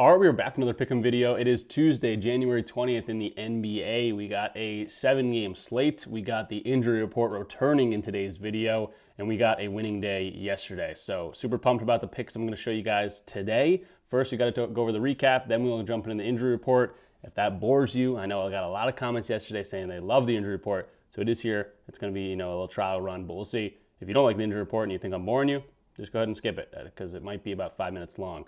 All right, we are back with another pick'em video. It is Tuesday, January 20th in the NBA. We got a 7-game slate. We got the injury report returning in today's video, and we got a winning day yesterday. So super pumped about the picks I'm going to show you guys today. First, we got to go over the recap. Then we'll jump into the injury report. If that bores you, I know I got a lot of comments yesterday saying they love the injury report. So it is here. It's going to be, a little trial run, but we'll see. If you don't like the injury report and you think I'm boring you, just go ahead and skip it because it might be about 5 minutes long.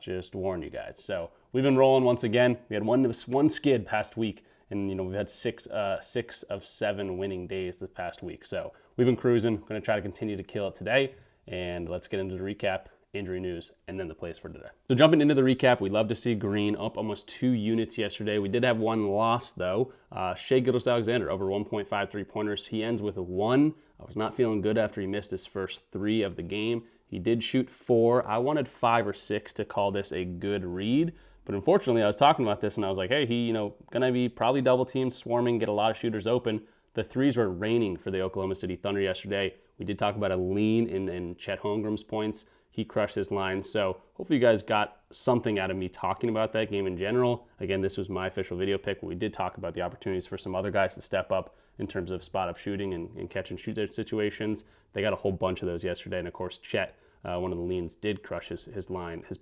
Just to warn you guys. So we've been rolling once again. We had one skid past week, and we've had six of 7 winning days this past week. So we've been cruising. Going to try to continue to kill it today, and let's get into the recap, injury news, and then the plays for today. So jumping into the recap, we love to see Green up almost 2 units yesterday. We did have one loss though. Shai Gilgeous-Alexander over 1.53 pointers. He ends with a 1. I was not feeling good after he missed his first 3 of the game. He did shoot 4. I wanted 5 or 6 to call this a good read. But unfortunately, I was talking about this and I was like, hey, he, gonna be probably double teamed, swarming, get a lot of shooters open. The threes were raining for the Oklahoma City Thunder yesterday. We did talk about a lean in Chet Holmgren's points. He crushed his line. So hopefully you guys got something out of me talking about that game in general. Again, this was my official video pick, but we did talk about the opportunities for some other guys to step up in terms of spot up shooting and catch and shoot situations. They got a whole bunch of those yesterday. And of course, Chet, one of the leans, did crush his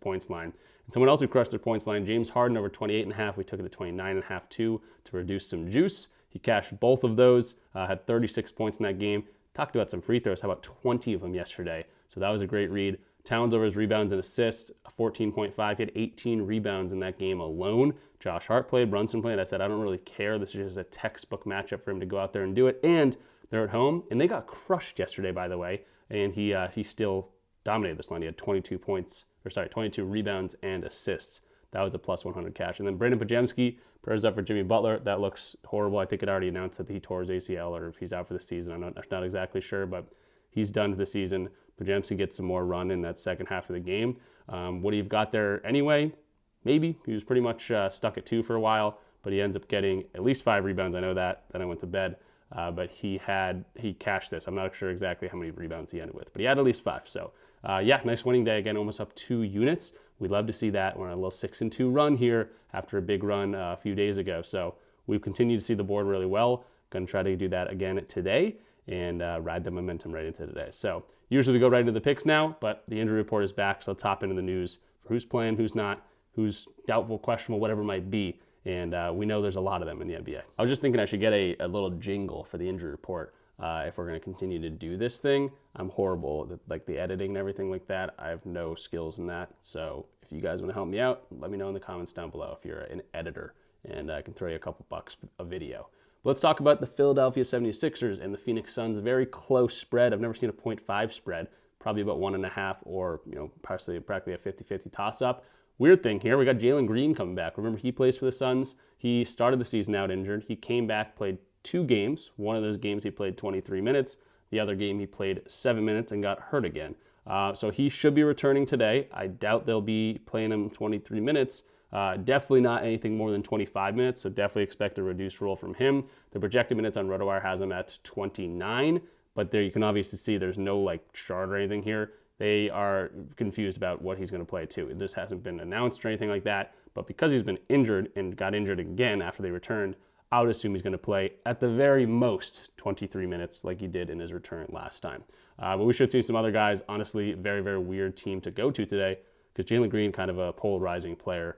points line. And someone else who crushed their points line, James Harden over 28.5. We took it to 29.5 too to reduce some juice. He cashed both of those, had 36 points in that game. Talked about some free throws, how about 20 of them yesterday? So that was a great read. Towns over his rebounds and assists, 14.5. He had 18 rebounds in that game alone. Josh Hart played, Brunson played. I said, I don't really care. This is just a textbook matchup for him to go out there and do it. And they're at home, and they got crushed yesterday, by the way. And he still dominated this line. He had 22 rebounds and assists. That was a plus 100 cash. And then Brandon Podziemski, prayers up for Jimmy Butler. That looks horrible. I think it already announced that he tore his ACL or if he's out for the season. I'm not exactly sure, but he's done for the season. Podziemski gets some more run in that second half of the game. What do you got there anyway? Maybe. He was pretty much stuck at 2 for a while, but he ends up getting at least 5 rebounds. I know that. Then I went to bed. But he cashed this. I'm not sure exactly how many rebounds he ended with, but he had at least 5. So nice winning day again, almost up 2 units. We'd love to see that. We're on a little 6-2 run here after a big run a few days ago. So we've continued to see the board really well. Going to try to do that again today and ride the momentum right into today. So usually we go right into the picks now, but the injury report is back. So let's hop into the news for who's playing, who's not, who's doubtful, questionable, whatever it might be. And we know there's a lot of them in the NBA. I was just thinking I should get a little jingle for the injury report if we're going to continue to do this thing. I'm horrible at like the editing and everything like that. I have no skills in that. So if you guys want to help me out, let me know in the comments down below if you're an editor, and I can throw you a couple bucks a video. But let's talk about the Philadelphia 76ers and the Phoenix Suns. Very close spread. I've never seen a 0.5 spread. Probably about 1.5 or practically a 50-50 toss-up. Weird thing here, we got Jalen Green coming back. Remember, he plays for the Suns. He started the season out injured. He came back, played 2 games. One of those games he played 23 minutes. The other game he played 7 minutes and got hurt again. So he should be returning today. I doubt they'll be playing him 23 minutes. Definitely not anything more than 25 minutes, so definitely expect a reduced role from him. The projected minutes on RotoWire has him at 29, but there you can obviously see there's no chart or anything here. They are confused about what he's going to play too. This hasn't been announced or anything like that, but because he's been injured and got injured again after they returned, I would assume he's going to play at the very most 23 minutes like he did in his return last time. But we should see some other guys. Honestly, very, very weird team to go to today because Jalen Green, kind of a polarizing player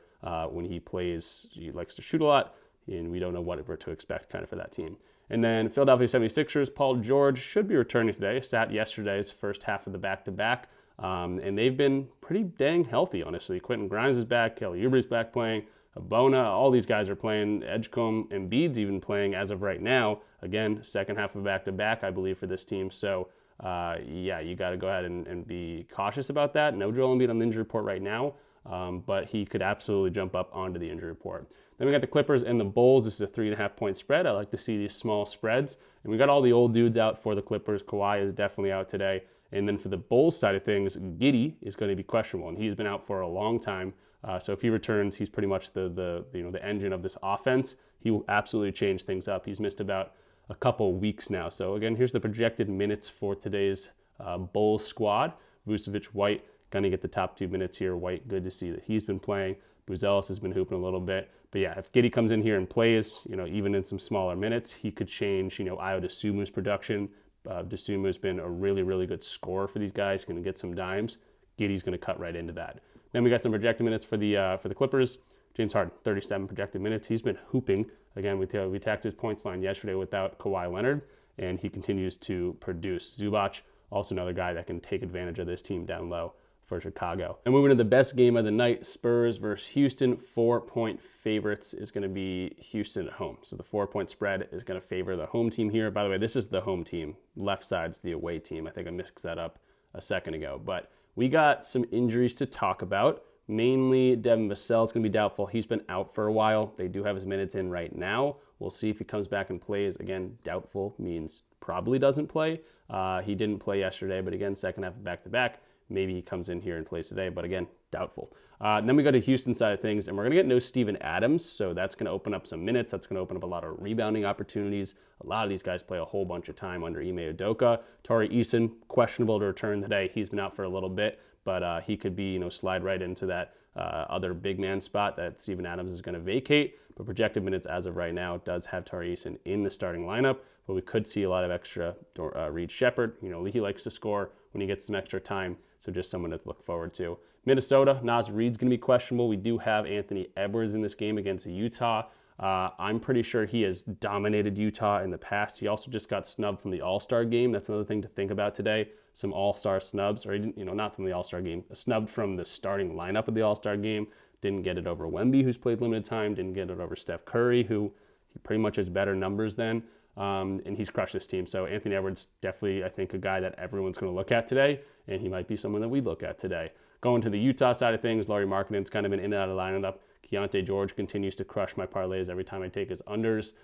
when he plays. He likes to shoot a lot, and we don't know what we're to expect kind of for that team. And then Philadelphia 76ers, Paul George should be returning today. Sat yesterday's first half of the back-to-back. And they've been pretty dang healthy, honestly. Quentin Grimes is back. Kelly Oubre's back playing. Bona, all these guys are playing. Edgecombe, Embiid's even playing as of right now. Again, second half of back-to-back, I believe, for this team. So, you got to go ahead and be cautious about that. No Joel Embiid on the injury report right now, but he could absolutely jump up onto the injury report. Then we got the Clippers and the Bulls. This is a 3.5-point spread. I like to see these small spreads. And we got all the old dudes out for the Clippers. Kawhi is definitely out today. And then for the Bulls side of things, Giddey is going to be questionable, and he's been out for a long time. So if he returns, he's pretty much the engine of this offense. He will absolutely change things up. He's missed about a couple weeks now. So again, here's the projected minutes for today's Bulls squad. Vucevic, White, going to get the top 2 minutes here. White, good to see that he's been playing. Buzelis has been hooping a little bit. But yeah, if Giddey comes in here and plays, even in some smaller minutes, he could change, Ayo Dosunmu's production. Dosunmu's been a really, really good scorer for these guys. Going to get some dimes. Giddey's going to cut right into that. Then we got some projected minutes for the Clippers. James Harden, 37 projected minutes. He's been hooping. Again, we attacked his points line yesterday without Kawhi Leonard, and he continues to produce. Zubac, also another guy that can take advantage of this team down low for Chicago. And moving to the best game of the night, Spurs versus Houston. 4-point favorites is going to be Houston at home. So the 4-point spread is going to favor the home team here. By the way, this is the home team. Left side's the away team. I think I mixed that up a second ago. But we got some injuries to talk about. Mainly, Devin Vassell is going to be doubtful. He's been out for a while. They do have his minutes in right now. We'll see if he comes back and plays. Again, doubtful means probably doesn't play. He didn't play yesterday, but again, second half of back-to-back. Maybe he comes in here and plays today, but again, doubtful. Then we go to Houston side of things, and we're going to get no Steven Adams, so that's going to open up some minutes. That's going to open up a lot of rebounding opportunities. A lot of these guys play a whole bunch of time under Ime Udoka. Tari Eason, questionable to return today. He's been out for a little bit, but he could be, slide right into that other big man spot that Steven Adams is going to vacate. But projected minutes as of right now does have Tari Eason in the starting lineup, but we could see a lot of extra Reed Shepherd. He likes to score when he gets some extra time, so just someone to look forward to. Minnesota, Naz Reid's going to be questionable. We do have Anthony Edwards in this game against Utah. I'm pretty sure he has dominated Utah in the past. He also just got snubbed from the All-Star game. That's another thing to think about today. Some All-Star snubs, or not from the All-Star game, snubbed from the starting lineup of the All-Star game. Didn't get it over Wemby, who's played limited time. Didn't get it over Steph Curry, who he pretty much has better numbers than. And he's crushed this team. So Anthony Edwards, definitely, I think, a guy that everyone's going to look at today, and he might be someone that we look at today. Going to the Utah side of things, Lauri Markkanen's kind of been in and out of the lineup. Keontae George continues to crush my parlays every time I take his unders,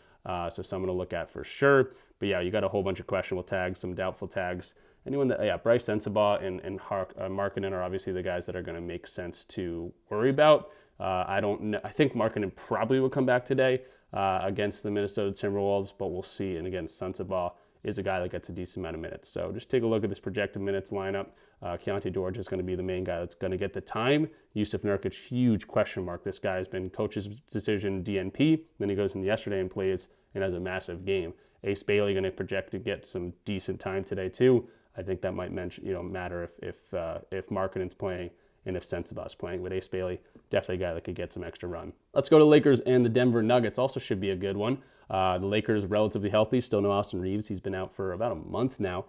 so someone to look at for sure. But yeah, you got a whole bunch of questionable tags, some doubtful tags. Anyone that, Bryce Sensabaugh and Markkanen are obviously the guys that are going to make sense to worry about. I don't know. I think Markkanen probably will come back today against the Minnesota Timberwolves, but we'll see. And again, Sensabaugh is a guy that gets a decent amount of minutes. So just take a look at this projected minutes lineup. Keontae George is going to be the main guy that's going to get the time. Yusuf Nurkic, huge question mark. This guy has been coach's decision DNP. Then he goes in yesterday and plays and has a massive game. Ace Bailey going to project to get some decent time today too. I think that might matter if Markkanen's playing and if Sensabaugh's playing. But Ace Bailey, definitely a guy that could get some extra run. Let's go to Lakers and the Denver Nuggets. Also should be a good one. The Lakers relatively healthy. Still no Austin Reeves. He's been out for about a month now.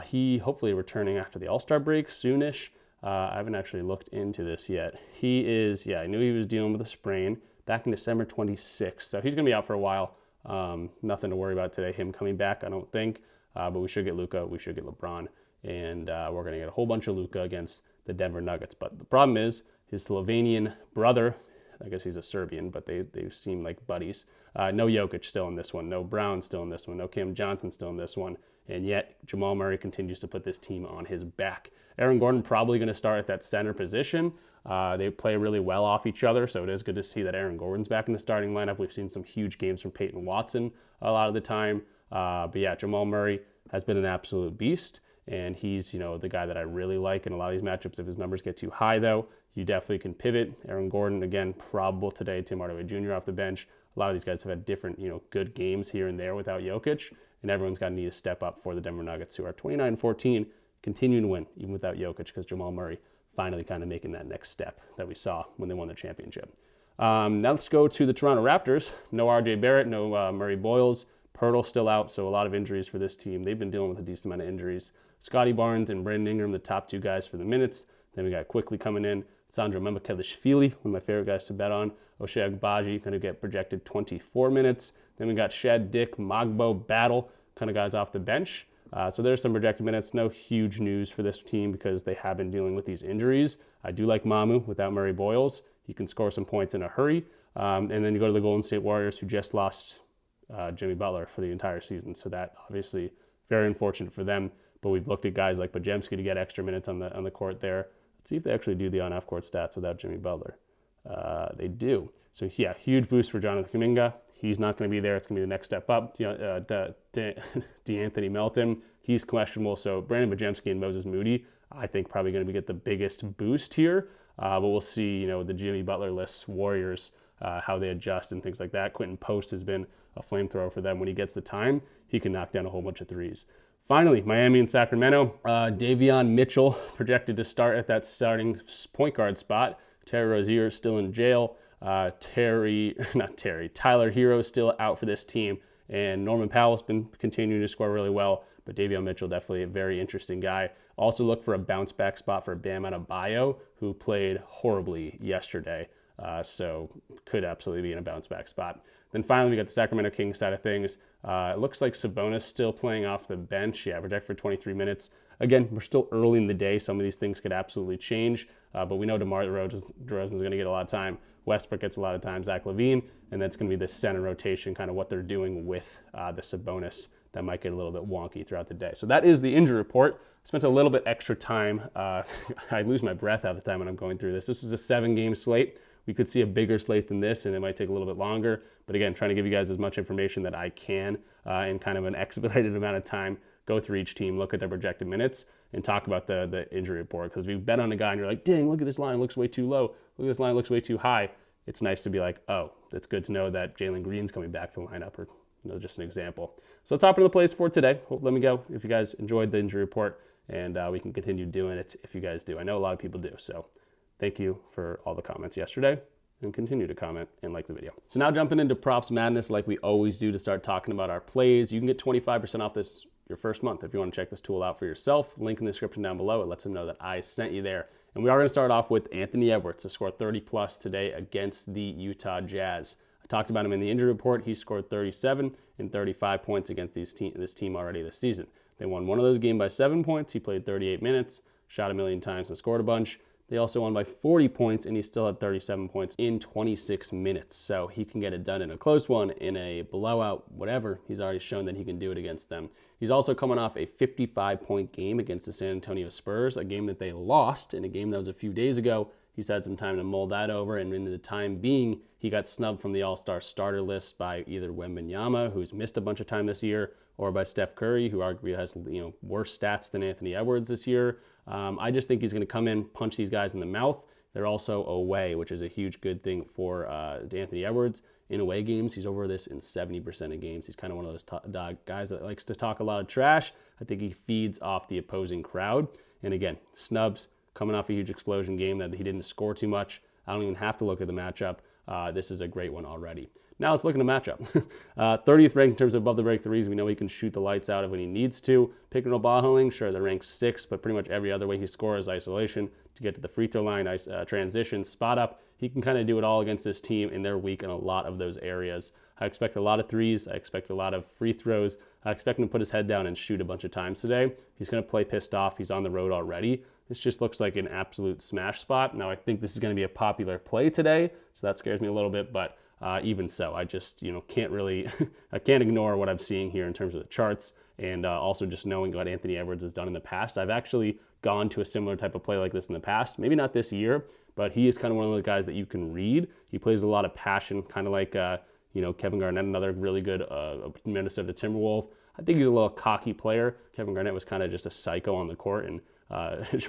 He hopefully returning after the All-Star break soonish. I haven't actually looked into this yet. He is, I knew he was dealing with a sprain back in December 26th. So he's going to be out for a while. Nothing to worry about today, him coming back, I don't think. But we should get Luka, we should get LeBron, and we're going to get a whole bunch of Luka against the Denver Nuggets. But the problem is his Slovenian brother, I guess he's a Serbian, but they seem like buddies. No Jokic still in this one, no Brown still in this one, no Cam Johnson still in this one, and yet Jamal Murray continues to put this team on his back. Aaron Gordon probably going to start at that center position. They play really well off each other, so it is good to see that Aaron Gordon's back in the starting lineup. We've seen some huge games from Peyton Watson a lot of the time. But yeah, Jamal Murray has been an absolute beast, and he's, the guy that I really like in a lot of these matchups. If his numbers get too high, though, you definitely can pivot. Aaron Gordon, again, probable today. Tim Hardaway Jr. off the bench. A lot of these guys have had different, good games here and there without Jokic, and everyone's got to need to step up for the Denver Nuggets, who are 29-14, continuing to win, even without Jokic, because Jamal Murray finally kind of making that next step that we saw when they won the championship. Now let's go to the Toronto Raptors. No RJ Barrett, no Murray Boyles. Pirtle's still out, so a lot of injuries for this team. They've been dealing with a decent amount of injuries. Scotty Barnes and Brandon Ingram, the top two guys for the minutes. Then we got Quickly coming in. Sandro Membakelishvili, one of my favorite guys to bet on. Oshay Agbaji, going to get projected 24 minutes. Then we got Shed, Dick, Magbo, Battle, kind of guys off the bench. So there's some projected minutes. No huge news for this team because they have been dealing with these injuries. I do like Mamu without Murray Boyles. He can score some points in a hurry. And then you go to the Golden State Warriors, who just lost Jimmy Butler for the entire season. So that obviously very unfortunate for them. But we've looked at guys like Podziemski to get extra minutes on the court there. Let's see if they actually do the on-off court stats without Jimmy Butler. They do. So yeah, huge boost for Jonathan Kuminga. He's not going to be there. It's going to be the next step up. DeAnthony Melton, he's questionable. So Brandon Podziemski and Moses Moody, I think probably going to get the biggest boost here. but we'll see, the Jimmy Butler-less Warriors, how they adjust and things like that. Quentin Post has been a flamethrower for them. When he gets the time, he can knock down a whole bunch of threes. Finally, Miami and Sacramento. Davion Mitchell projected to start at that starting point guard spot. Terry Rozier is still in jail. Tyler Hero is still out for this team. And Norman Powell's been continuing to score really well. But Davion Mitchell, definitely a very interesting guy. Also look for a bounce back spot for Bam Adebayo, who played horribly yesterday. So could absolutely be in a bounce back spot. Then finally, we got the Sacramento Kings side of things. It looks like Sabonis still playing off the bench. Yeah, project for 23 minutes. Again, we're still early in the day. Some of these things could absolutely change. But we know DeMar DeRozan's going to get a lot of time. Westbrook gets a lot of time. Zach LaVine. And that's going to be the center rotation, kind of what they're doing with the Sabonis. That might get a little bit wonky throughout the day. So that is the injury report. Spent a little bit extra time. I lose my breath half the time when I'm going through this. This was a 7-game slate. We could see a bigger slate than this, and it might take a little bit longer. But again, trying to give you guys as much information that I can in kind of an expedited amount of time. Go through each team, look at their projected minutes, and talk about the injury report. Because we've bet on a guy, and you're like, dang, look at this line, looks way too low. Look at this line, looks way too high. It's nice to be like, oh, it's good to know that Jalen Green's coming back to the lineup, or just an example. So that's top of the plays for today. Let me go if you guys enjoyed the injury report, and we can continue doing it if you guys do. I know a lot of people do, so thank you for all the comments yesterday, and continue to comment and like the video. So now jumping into Props Madness like we always do to start talking about our plays. You can get 25% off this your first month if you want to check this tool out for yourself. Link in the description down below. It lets them know that I sent you there. And we are going to start off with Anthony Edwards to score 30 plus today against the Utah Jazz. I talked about him in the injury report. He scored 37 and 35 points against this team already this season. They won one of those games by 7 points. He played 38 minutes, shot a million times, and scored a bunch. They also won by 40 points, and he still had 37 points in 26 minutes. So he can get it done in a close one, in a blowout, whatever. He's already shown that he can do it against them. He's also coming off a 55-point game against the San Antonio Spurs, a game that they lost in a game that was a few days ago. He's had some time to mull that over, and in the time being, he got snubbed from the All-Star starter list by either Wembanyama, who's missed a bunch of time this year, or by Steph Curry, who arguably has worse stats than Anthony Edwards this year. I just think he's going to come in, punch these guys in the mouth. They're also away, which is a huge good thing for Anthony Edwards. In away games, he's over this in 70% of games. He's kind of one of those guys that likes to talk a lot of trash. I think he feeds off the opposing crowd. And again, snubs, coming off a huge explosion game that he didn't score too much. I don't even have to look at the matchup. This is a great one already. Now let's look at the matchup. 30th ranked in terms of above the break threes. We know he can shoot the lights out when he needs to. Pick and roll ball handling, sure, they're ranked 6th, but pretty much every other way he scores, isolation, to get to the free throw line, transition, spot up. He can kind of do it all against this team, and they're weak in a lot of those areas. I expect a lot of threes. I expect a lot of free throws. I expect him to put his head down and shoot a bunch of times today. He's going to play pissed off. He's on the road already. This just looks like an absolute smash spot. Now, I think this is going to be a popular play today, so that scares me a little bit, but even so, I just can't really, I can't ignore what I'm seeing here in terms of the charts, and also just knowing what Anthony Edwards has done in the past. I've actually gone to a similar type of play like this in the past, maybe not this year, but he is kind of one of the guys that you can read. He plays a lot of passion, kind of like Kevin Garnett, another really good Minnesota Timberwolf. I think he's a little cocky player. Kevin Garnett was kind of just a psycho on the court and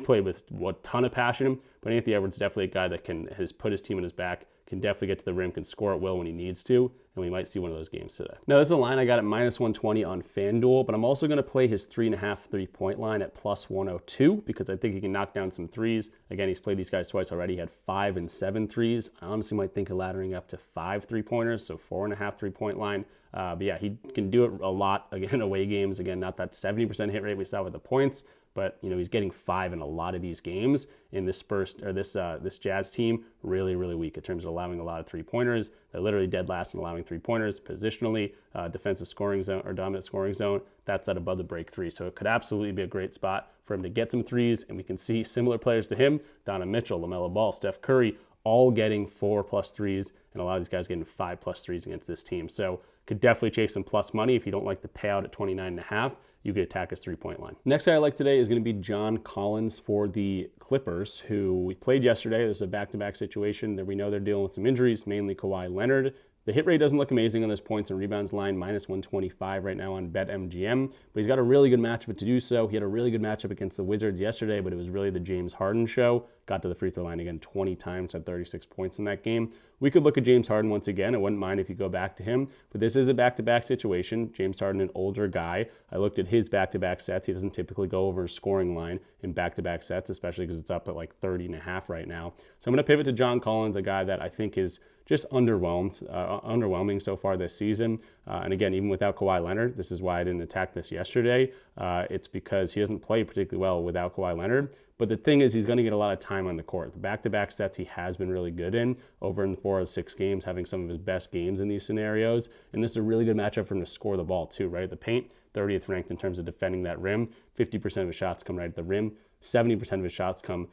played with a ton of passion, but Anthony Edwards is definitely a guy that has put his team on his back, can definitely get to the rim, can score at will when he needs to, and we might see one of those games today. Now, this is a line I got at -120 on FanDuel, but I'm also going to play his 3.5 3-point line at +102 because I think he can knock down some threes. Again, he's played these guys twice already. He had 5 and 7 threes. I honestly might think of laddering up to 5 3-pointers, so 4.5 3-point line. But yeah, he can do it a lot, again, away games. Again, not that 70% hit rate we saw with the points, but he's getting 5 in a lot of these games. In this this Jazz team, really, really weak in terms of allowing a lot of 3-pointers. They're literally dead last in allowing 3-pointers. Positionally, defensive scoring zone or dominant scoring zone, that's at above the break 3. So it could absolutely be a great spot for him to get some threes, and we can see similar players to him, Donovan Mitchell, LaMelo Ball, Steph Curry, all getting 4+ threes, and a lot of these guys getting 5+ threes against this team. So could definitely chase some plus money. If you don't like the payout at 29.5, you could attack his 3-point line. Next guy I like today is going to be John Collins for the Clippers, who we played yesterday. This is a back-to-back situation that we know they're dealing with some injuries, mainly Kawhi Leonard The hit rate doesn't look amazing on this points and rebounds line, minus 125 right now on BetMGM, but he's got a really good matchup to do so. He had a really good matchup against the Wizards yesterday, but it was really the James Harden show. Got to the free throw line again 20 times, had 36 points in that game. We could look at James Harden once again. I wouldn't mind if you go back to him, but this is a back-to-back situation. James Harden, an older guy. I looked at his back-to-back sets. He doesn't typically go over his scoring line in back-to-back sets, especially because it's up at like 30.5 right now. So I'm going to pivot to John Collins, a guy that I think is just underwhelming so far this season. And again, even without Kawhi Leonard, this is why I didn't attack this yesterday. It's because he doesn't play particularly well without Kawhi Leonard. But the thing is, he's going to get a lot of time on the court. The back-to-back sets he has been really good in, over in 4 of 6 games, having some of his best games in these scenarios. And this is a really good matchup for him to score the ball too, right? The paint, 30th ranked in terms of defending that rim. 50% of his shots come right at the rim. 70% of his shots come,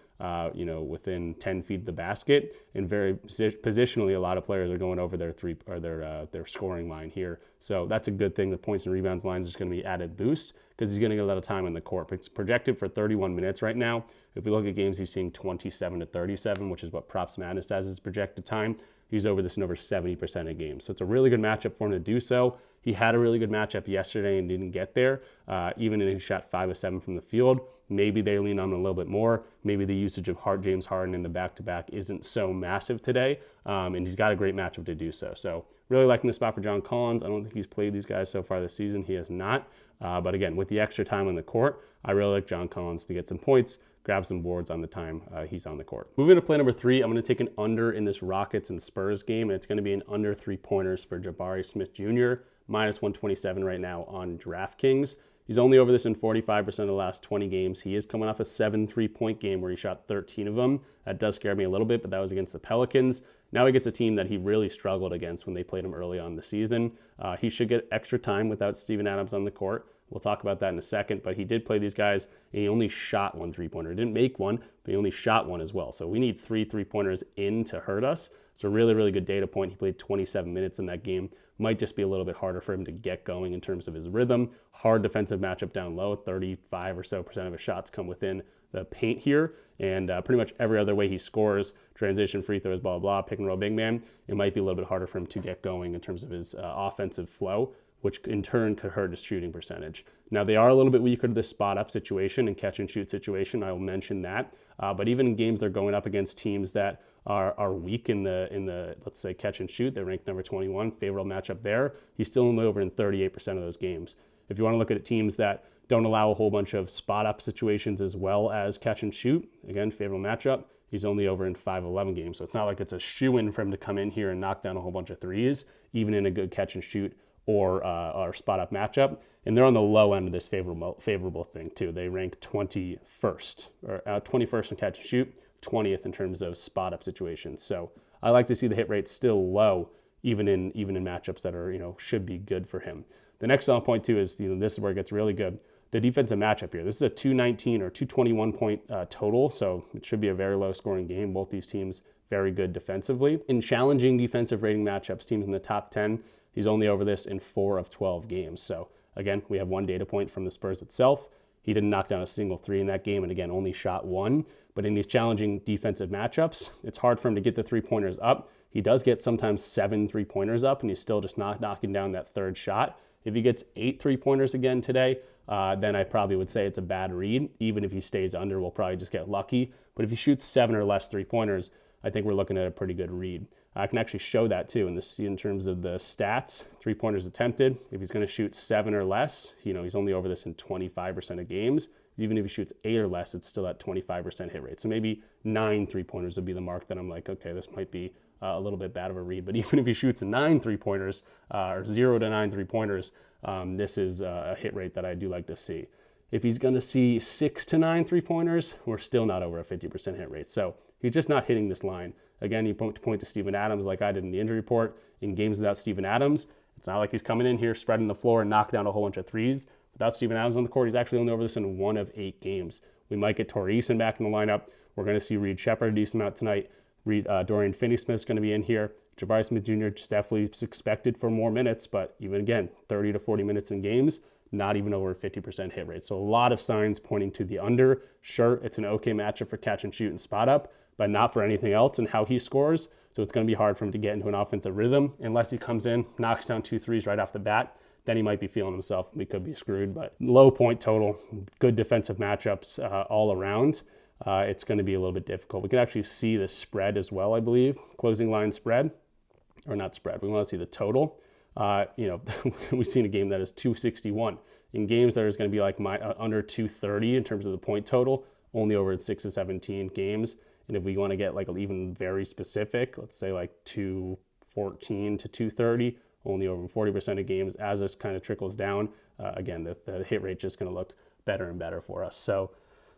within 10 feet of the basket, and very positionally, a lot of players are going over their scoring line here. So that's a good thing. The points and rebounds line is just going to be added boost because he's going to get a lot of time on the court. It's projected for 31 minutes right now. If we look at games, he's seeing 27 to 37, which is what Props Madness has his projected time. He's over this in over 70% of games. So it's a really good matchup for him to do so. He had a really good matchup yesterday and didn't get there, even if he shot 5 of 7 from the field. Maybe they lean on him a little bit more. Maybe the usage of James Harden in the back-to-back isn't so massive today, and he's got a great matchup to do so. So really liking the spot for John Collins. I don't think he's played these guys so far this season. He has not. But again, with the extra time on the court, I really like John Collins to get some points, grab some boards on the time he's on the court. Moving to play number 3, I'm going to take an under in this Rockets and Spurs game, and it's going to be an under 3-pointers for Jabari Smith Jr., minus 127 right now on DraftKings. He's only over this in 45% of the last 20 games. He is coming off a 7 3-point game where he shot 13 of them. That does scare me a little bit, but that was against the Pelicans. Now he gets a team that he really struggled against when they played him early on in the season. He should get extra time without Steven Adams on the court. We'll talk about that in a second, but he did play these guys, and he only shot 1 3-pointer. He didn't make one, but he only shot 1 as well. So we need 3 3-pointers in to hurt us. So really, really good data point. He played 27 minutes in that game. Might just be a little bit harder for him to get going in terms of his rhythm. Hard defensive matchup down low. 35 or so percent of his shots come within the paint here. And pretty much every other way he scores, transition, free throws, blah, blah, pick and roll big man, it might be a little bit harder for him to get going in terms of his offensive flow, which in turn could hurt his shooting percentage. Now, they are a little bit weaker to the spot-up situation and catch-and-shoot situation. I will mention that. But even in games they're going up against teams that are weak in the let's say, catch-and-shoot, they're ranked number 21, favorable matchup there. He's still only over in 38% of those games. If you want to look at teams that don't allow a whole bunch of spot-up situations as well as catch-and-shoot, again, favorable matchup, he's only over in 5-11 games. So it's not like it's a shoo-in for him to come in here and knock down a whole bunch of threes, even in a good catch-and-shoot or spot-up matchup. And they're on the low end of this favorable thing too. They rank 21st in catch and shoot, 20th in terms of spot-up situations. So I like to see the hit rate still low, even in matchups that are should be good for him. The next selling point too is this is where it gets really good. The defensive matchup here. This is a 219 or 221 point total, so it should be a very low scoring game. Both these teams very good defensively. In challenging defensive rating matchups, teams in the top 10. He's only over this in 4 of 12 games. So again, we have one data point from the Spurs itself. He didn't knock down a single 3 in that game, and again, only shot 1. But in these challenging defensive matchups, it's hard for him to get the 3-pointers up. He does get sometimes 7 3-pointers up, and he's still just not knocking down that third shot. If he gets 8 3-pointers again today, then I probably would say it's a bad read. Even if he stays under, we'll probably just get lucky. But if he shoots 7 or less 3-pointers, I think we're looking at a pretty good read. I can actually show that too in terms of the stats. 3-pointers attempted. If he's going to shoot 7 or less, he's only over this in 25% of games. Even if he shoots 8 or less, it's still at 25% hit rate. So maybe 9 3-pointers would be the mark that I'm like, okay, this might be a little bit bad of a read. But even if he shoots 9 3-pointers or 0 to 9 3-pointers, this is a hit rate that I do like to see. If he's going to see 6 to 9 3-pointers, we're still not over a 50% hit rate. So he's just not hitting this line. Again, you point to Steven Adams like I did in the injury report. In games without Steven Adams, it's not like he's coming in here, spreading the floor and knocking down a whole bunch of threes. Without Steven Adams on the court, he's actually only over this in 1 of 8 games. We might get Torrey Eason back in the lineup. We're going to see Reed Sheppard a decent amount tonight. Dorian Finney-Smith's going to be in here. Jabari Smith Jr. just definitely expected for more minutes, but even again, 30 to 40 minutes in games, not even over 50% hit rate. So a lot of signs pointing to the under. Sure, it's an okay matchup for catch and shoot and spot up, but not for anything else and how he scores. So it's going to be hard for him to get into an offensive rhythm unless he comes in, knocks down 2 threes right off the bat. Then he might be feeling himself. We could be screwed, but low point total, good defensive matchups all around. It's going to be a little bit difficult. We can actually see the spread as well, I believe. Closing line spread, or not spread. We want to see the total. We've seen a game that is 261. In games that is going to be like under 230 in terms of the point total, only over 6 to 17 games. And if we want to get like even very specific, let's say like 214 to 230, only over 40% of games. As this kind of trickles down, again, the hit rate just going to look better and better for us. So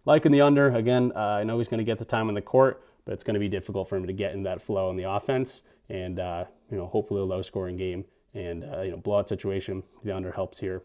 liking the under, again, I know he's going to get the time on the court, but it's going to be difficult for him to get in that flow in the offense. And, hopefully a low scoring game and, blowout situation. The under helps here.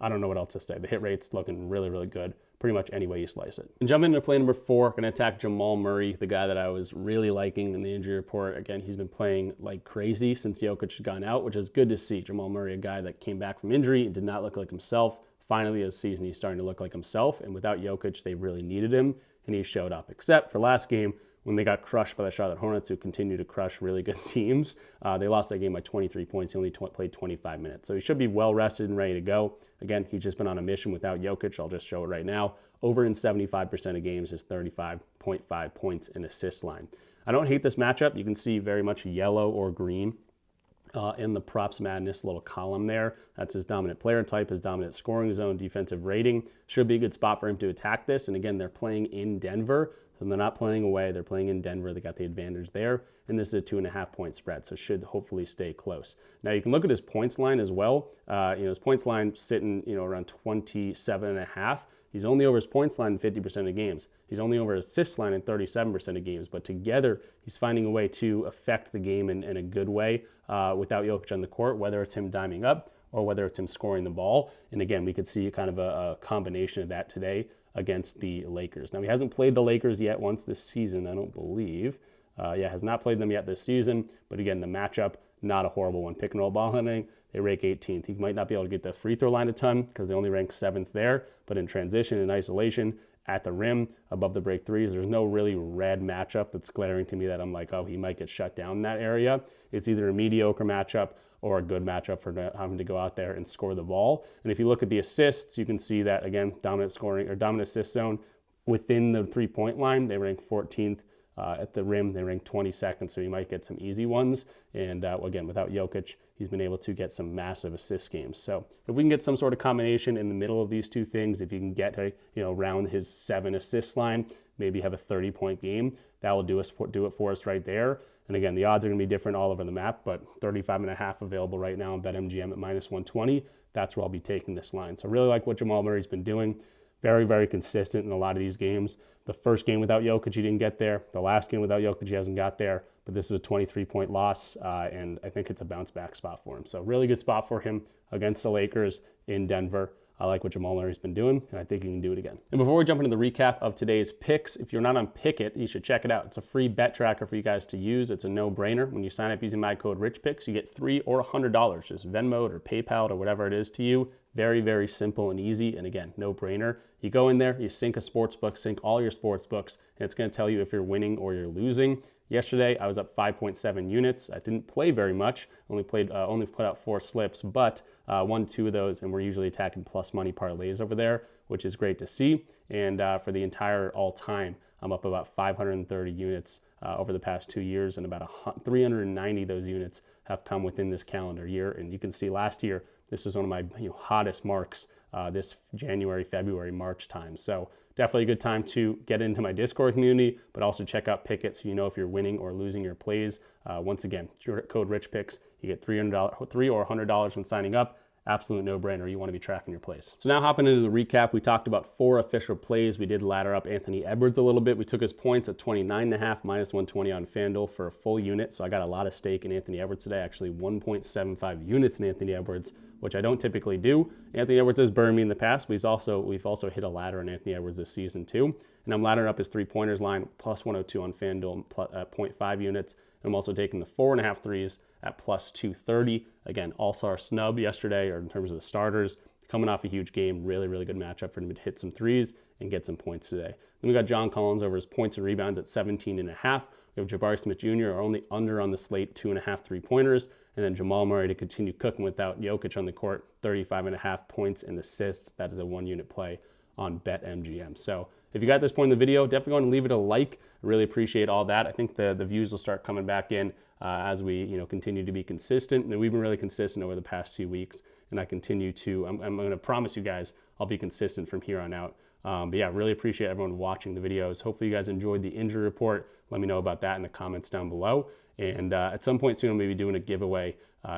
I don't know what else to say. The hit rate's looking really, really good. Pretty much any way you slice it. And jumping into play number 4, going to attack Jamal Murray, the guy that I was really liking in the injury report. Again, he's been playing like crazy since Jokic had gone out, which is good to see. Jamal Murray, a guy that came back from injury and did not look like himself. Finally, this season, he's starting to look like himself. And without Jokic, they really needed him, and he showed up. Except for last game, when they got crushed by the Charlotte Hornets, who continue to crush really good teams. They lost that game by 23 points. He only played 25 minutes. So he should be well rested and ready to go. Again, he's just been on a mission without Jokic. I'll just show it right now. Over in 75% of games is 35.5 points and assist line. I don't hate this matchup. You can see very much yellow or green in the Props Madness little column there. That's his dominant player type, his dominant scoring zone, defensive rating. Should be a good spot for him to attack this. And again, they're playing in Denver. So they're not playing away. They're playing in Denver. They got the advantage there. And this is a 2.5 point spread, so should hopefully stay close. Now you can look at his points line as well. His points line sitting, around 27.5. He's only over his points line in 50% of games. He's only over his assist line in 37% of games. But together, he's finding a way to affect the game in a good way without Jokic on the court, whether it's him diming up or whether it's him scoring the ball. And again, we could see kind of a combination of that today against the Lakers. Now, he hasn't played the Lakers yet once this season, I don't believe. Has not played them yet this season. But again, the matchup, not a horrible one. Pick and roll ball handling, they rank 18th. He might not be able to get the free throw line a ton because they only rank 7th there. But in transition and isolation, at the rim, above the break threes, there's no really red matchup that's glaring to me that I'm like, oh, he might get shut down in that area. It's either a mediocre matchup or a good matchup for having to go out there and score the ball. And if you look at the assists, you can see that, again, dominant scoring or dominant assist zone within the 3-point line, they rank 14th. At the rim, they rank 22nd, so you might get some easy ones. And again, without Jokic, he's been able to get some massive assist games. So if we can get some sort of combination in the middle of these two things, if you can get around his 7 assist line, maybe have a 30-point game, that will do it for us right there. And again, the odds are going to be different all over the map, but 35.5 available right now on BetMGM at -120. That's where I'll be taking this line. So I really like what Jamal Murray's been doing. Very, very consistent in a lot of these games. The first game without Jokic, he didn't get there. The last game without Jokic, he hasn't got there. But this is a 23-point loss, and I think it's a bounce-back spot for him. So really good spot for him against the Lakers in Denver. I like what Jamal Murray's been doing, and I think he can do it again. And before we jump into the recap of today's picks, if you're not on Pickit, you should check it out. It's a free bet tracker for you guys to use. It's a no-brainer. When you sign up using my code RichPicks, you get $3 or $100, just Venmo or PayPal or whatever it is to you. Very, very simple and easy. And again, no-brainer. You go in there, you sync a sports book, sync all your sports books, and it's going to tell you if you're winning or you're losing. Yesterday, I was up 5.7 units. I didn't play very much. Only put out 4 slips, but won 2 of those, and we're usually attacking plus money parlays over there, which is great to see. And for the entire all-time, I'm up about 530 units over the past 2 years, and about 390 of those units have come within this calendar year. And you can see last year, this was one of my hottest marks this January, February, March time. So definitely a good time to get into my Discord community, but also check out Pickit so you know if you're winning or losing your plays. Once again, your code RichPicks, you get $3 or $100 when signing up. Absolute no-brainer. You want to be tracking your plays. So now hopping into the recap, we talked about 4 official plays. We did ladder up Anthony Edwards a little bit. We took his points at 29.5, -120 on FanDuel for a full unit. So I got a lot of stake in Anthony Edwards today. Actually 1.75 units in Anthony Edwards, which I don't typically do. Anthony Edwards has burned me in the past. We've also hit a ladder on Anthony Edwards this season too. And I'm laddering up his 3-pointers line, +102 on FanDuel, 0.5 units. I'm also taking the 4.5 threes at +230. Again, all-star snub yesterday, or in terms of the starters, coming off a huge game. Really, really good matchup for him to hit some threes and get some points today. Then we got John Collins over his points and rebounds at 17.5. We have Jabari Smith Jr. are only under on the slate, 2.5 3-pointers. And then Jamal Murray to continue cooking without Jokic on the court, 35.5 points and assists. That is a 1-unit play on BetMGM. So if you got this point in the video, definitely go and leave it a like. I really appreciate all that. I think the views will start coming back in as we continue to be consistent. And we've been really consistent over the past few weeks. And I continue to, I'm going to promise you guys, I'll be consistent from here on out. But yeah, really appreciate everyone watching the videos. Hopefully you guys enjoyed the injury report. Let me know about that in the comments down below. And at some point soon, I'm going to be doing a giveaway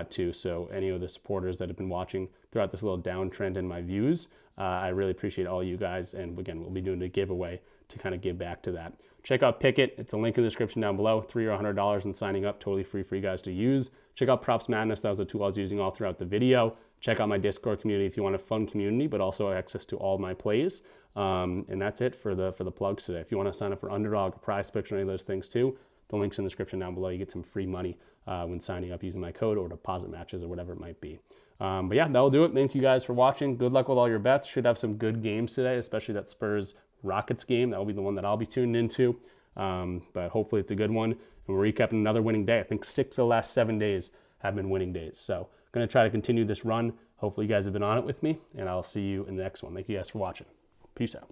too. So any of the supporters that have been watching throughout this little downtrend in my views, I really appreciate all you guys. And again, we'll be doing a giveaway to kind of give back to that. Check out Pickit. It's a link in the description down below. $3 or $100 in signing up, totally free for you guys to use. Check out Props Madness. That was a tool I was using all throughout the video. Check out my Discord community if you want a fun community, but also access to all my plays. And that's it for the plugs today. If you want to sign up for Underdog or PrizePicks or any of those things too, the link's in the description down below. You get some free money when signing up using my code or deposit matches or whatever it might be. But yeah, that'll do it. Thank you guys for watching. Good luck with all your bets. Should have some good games today, especially that Spurs-Rockets game. That will be the one that I'll be tuning into. But hopefully it's a good one. And we're recapping another winning day. I think 6 of the last 7 days have been winning days. So I'm going to try to continue this run. Hopefully you guys have been on it with me. And I'll see you in the next one. Thank you guys for watching. Peace out.